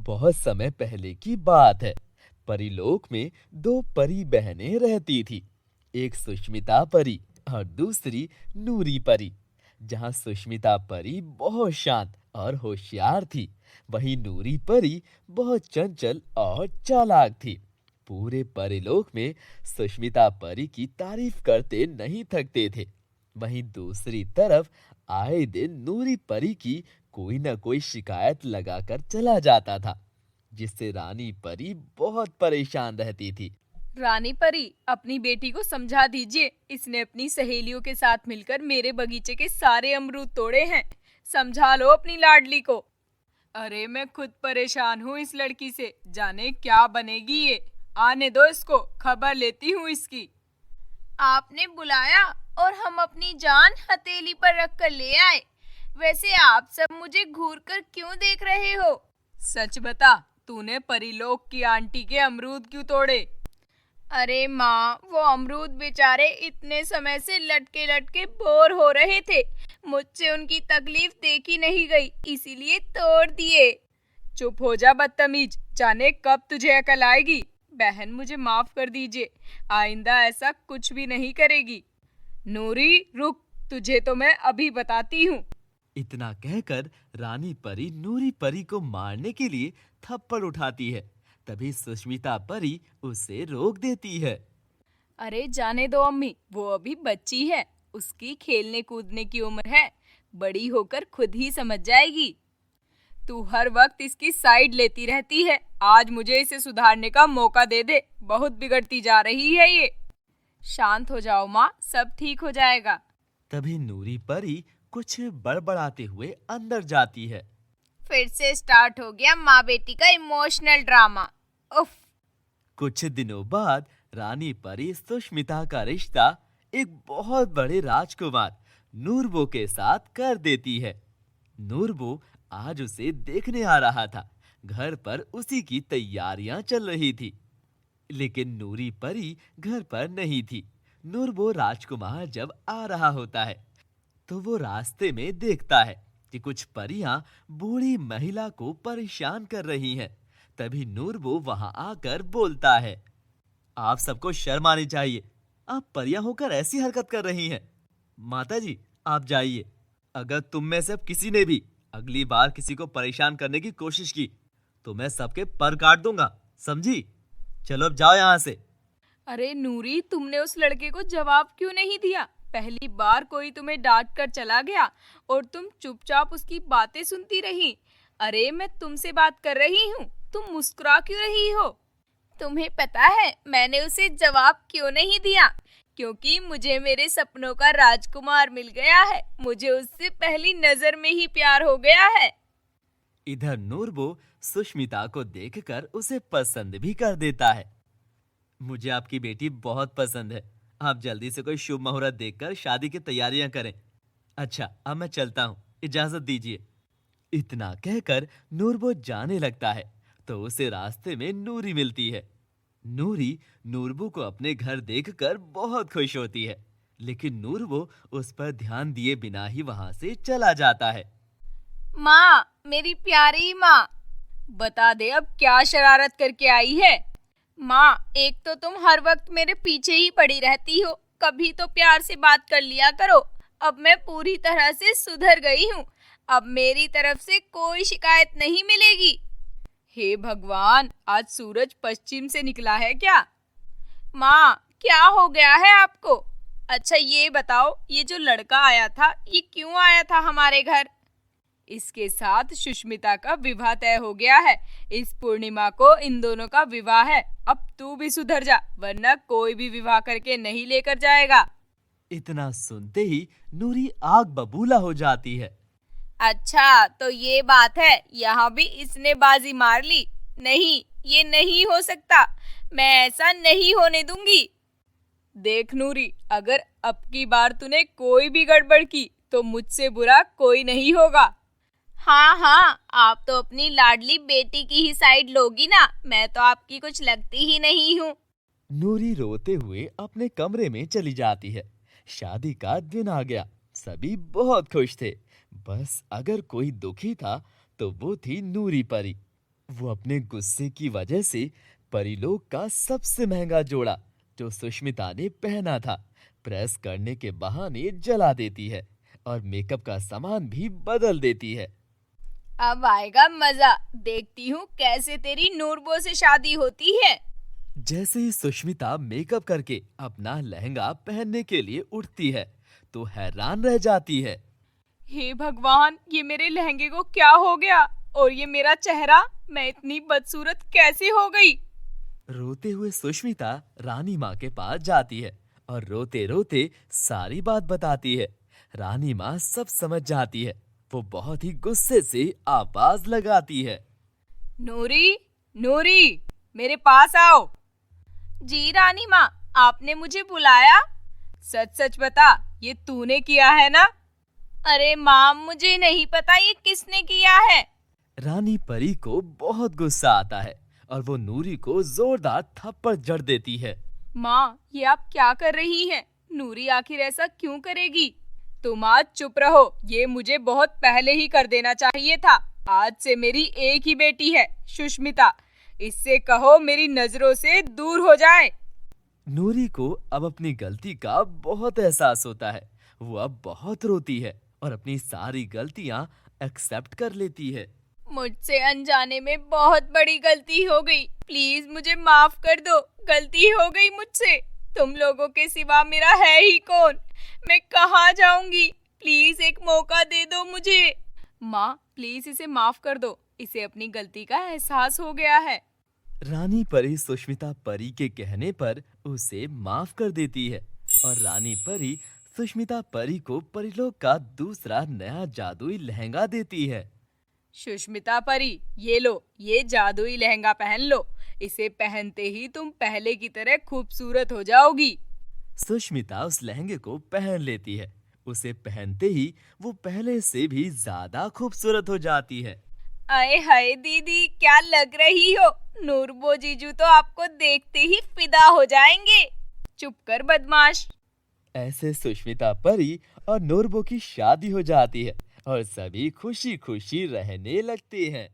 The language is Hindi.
बहुत समय पहले की बात है। परीलोक में दो परी बहनें रहती थी। एक सुष्मिता परी और दूसरी नूरी परी। जहाँ सुष्मिता परी बहुत शांत और होशियार थी, वहीं नूरी परी बहुत चंचल और चालाक थी। पूरे परीलोक में सुष्मिता परी की तारीफ करते नहीं थकते थे। वहीं दूसरी तरफ आए दिन नूरी परी की कोई न कोई शिकायत लगाकर चला जाता था, जिससे रानी परी बहुत परेशान रहती थी। रानी परी, अपनी बेटी को समझा दीजिए। इसने अपनी सहेलियों के साथ मिलकर मेरे बगीचे के सारे अमरूद तोड़े हैं। समझा लो अपनी लाडली को। अरे मैं खुद परेशान हूँ इस लड़की से, जाने क्या बनेगी ये। आने दो इसको, खबर लेती हूँ इसकी। आपने बुलाया और हम अपनी जान हथेली पर रख कर ले आए। वैसे आप सब मुझे घूर कर क्यों देख रहे हो? सच बता, तूने परीलोक की आंटी के अमरूद क्यों तोड़े? अरे माँ, वो अमरूद बेचारे इतने समय से लटके लटके बोर हो रहे थे। मुझसे उनकी तकलीफ देखी नहीं गई, इसीलिए तोड़ दिए। चुप हो जा बदतमीज, जाने कब तुझे अकल आएगी। बहन, मुझे माफ कर दीजिए, आइंदा ऐसा कुछ भी नहीं करेगी। नूरी रुक, तुझे तो मैं अभी बताती हूँ। इतना कहकर रानी परी नूरी परी को मारने के लिए थप्पड़ उठाती है। तभी सुष्मिता परी उसे रोक देती है। अरे जाने दो अम्मी, वो अभी बच्ची है, उसकी खेलने कूदने की उम्र है। बड़ी होकर खुद ही समझ जाएगी। तू हर वक्त इसकी साइड लेती रहती है। आज मुझे इसे सुधारने का मौका दे दे, बहुत बिगड़ती जा रही है ये। शांत हो जाओ माँ, सब ठीक हो जाएगा। तभी नूरी परी कुछ बड़बड़ाते हुए अंदर जाती है। फिर से स्टार्ट हो गया माँ बेटी का इमोशनल ड्रामा। उफ। कुछ दिनों बाद रानी परी सुष्मिता का रिश्ता एक बहुत बड़े राजकुमार नूरबो के साथ कर देती है। नूरबो आज उसे देखने आ रहा था। घर पर उसी की तैयारियां चल रही थी, लेकिन नूरी परी घर पर नहीं थी। नूरबो राजकुमार जब आ रहा होता है, तो वो रास्ते में देखता है कि कुछ परियां बूढ़ी महिला को परेशान कर रही हैं। तभी नूरबो वहां आकर बोलता है, आप सबको शर्म आनी चाहिए। आप परियां होकर ऐसी हरकत कर रही हैं। माता जी, आप जाइए। अगर तुम में से अब किसी ने भी अगली बार किसी को परेशान करने की कोशिश की, तो मैं सबके पर काट दूंगा, समझी? चलो अब जाओ यहाँ से। अरे नूरी, तुमने उस लड़के को जवाब क्यों नहीं दिया? पहली बार कोई तुम्हें डांट कर चला गया और तुम चुपचाप उसकी बातें सुनती रही। अरे मैं तुमसे बात कर रही हूँ, तुम मुस्कुरा क्यों रही हो? तुम्हें पता है मैंने उसे जवाब क्यों नहीं दिया? क्योंकि मुझे मेरे सपनों का राजकुमार मिल गया है। मुझे उससे पहली नजर में ही प्यार हो गया है। इधर नूरबो सुष्मिता को देखकर उसे पसंद भी कर देता है। मुझे आपकी बेटी बहुत पसंद है। आप जल्दी से कोई शुभ मुहूर्त देखकर शादी की तैयारियां करें। अच्छा, अब मैं चलता हूँ, इजाजत दीजिए। इतना कहकर नूरबो जाने लगता है, तो उसे रास्ते में नूरी मिलती है। नूरी नूरबो को अपने घर देखकर बहुत खुश होती है, लेकिन नूरबो उस पर ध्यान दिए बिना ही वहां से चला जाता है। माँ, मेरी प्यारी माँ, बता दे अब क्या शरारत करके आई है? माँ, एक तो तुम हर वक्त मेरे पीछे ही पड़ी रहती हो, कभी तो प्यार से बात कर लिया करो। अब मैं पूरी तरह से सुधर गई हूँ। अब मेरी तरफ से कोई शिकायत नहीं मिलेगी। हे भगवान, आज सूरज पश्चिम से निकला है क्या? माँ, क्या हो गया है आपको? अच्छा ये बताओ, ये जो लड़का आया था, ये क्यों आया था हमारे घर? इसके साथ सुष्मिता का विवाह तय हो गया है। इस पूर्णिमा को इन दोनों का विवाह है। अब तू भी सुधर जा, वरना कोई भी विवाह करके नहीं लेकर जाएगा। इतना सुनते ही नूरी आग बबूला हो जाती है। अच्छा तो ये बात है, यहाँ भी इसने बाजी मार ली। नहीं, ये नहीं हो सकता, मैं ऐसा नहीं होने दूंगी। देख नूरी, अगर अब की बार तूने कोई भी गड़बड़ की तो मुझसे बुरा कोई नहीं होगा। हाँ हाँ, आप तो अपनी लाडली बेटी की ही साइड लोगी ना, मैं तो आपकी कुछ लगती ही नहीं हूँ। नूरी रोते हुए अपने कमरे में चली जाती है। शादी का दिन आ गया, सभी बहुत खुश थे। बस अगर कोई दुखी था तो वो थी नूरी परी। वो अपने गुस्से की वजह से परीलोक का सबसे महंगा जोड़ा जो सुष्मिता ने पहना था प्रेस करने के बहाने जला देती है और मेकअप का सामान भी बदल देती है। अब आएगा मजा, देखती हूँ कैसे तेरी नूरबो से शादी होती है। जैसे ही सुष्मिता मेकअप करके अपना लहंगा पहनने के लिए उठती है तो हैरान रह जाती है। हे भगवान, ये मेरे लहंगे को क्या हो गया? और ये मेरा चेहरा, मैं इतनी बदसूरत कैसे हो गई? रोते हुए सुष्मिता रानी माँ के पास जाती है और रोते रोते सारी बात बताती है। रानी माँ सब समझ जाती है। वो बहुत ही गुस्से से आवाज लगाती है। नूरी, नूरी, मेरे पास आओ। जी रानी माँ, आपने मुझे बुलाया? सच सच बता, ये तूने किया है ना? अरे माँ, मुझे नहीं पता ये किसने किया है। रानी परी को बहुत गुस्सा आता है और वो नूरी को जोरदार थप्पड़ जड़ देती है। माँ, ये आप क्या कर रही हैं? नूरी आखिर ऐसा क्यों करेगी? तुम आज चुप रहो, ये मुझे बहुत पहले ही कर देना चाहिए था। आज से मेरी एक ही बेटी है, सुष्मिता। इससे कहो मेरी नजरों से दूर हो जाए। नूरी को अब अपनी गलती का बहुत एहसास होता है। वो अब बहुत रोती है और अपनी सारी गलतियां एक्सेप्ट कर लेती है। मुझसे अनजाने में बहुत बड़ी गलती हो गई, प्लीज मुझे माफ कर दो। गलती हो गई मुझसे, तुम लोगों के सिवा मेरा है ही कौन? मैं कहाँ जाऊंगी? प्लीज एक मौका दे दो मुझे। माँ, प्लीज इसे माफ कर दो, इसे अपनी गलती का एहसास हो गया है। रानी परी सुष्मिता परी के कहने पर उसे माफ कर देती है और रानी परी सुष्मिता परी को परीलोक का दूसरा नया जादुई लहंगा देती है। सुष्मिता परी, ये लो, ये जादुई लहंगा पहन लो। इसे पहनते ही तुम पहले की तरह खूबसूरत हो जाओगी। सुष्मिता उस लहंगे को पहन लेती है। उसे पहनते ही वो पहले से भी ज्यादा खूबसूरत हो जाती है। अरे हाय दीदी, क्या लग रही हो? नूरबो जीजू तो आपको देखते ही फिदा हो जाएंगे। चुप कर बदमाश। ऐसे सुष्मिता परी और नूरबो की शादी हो जाती है और सभी खुशी खुशी रहने लगते हैं।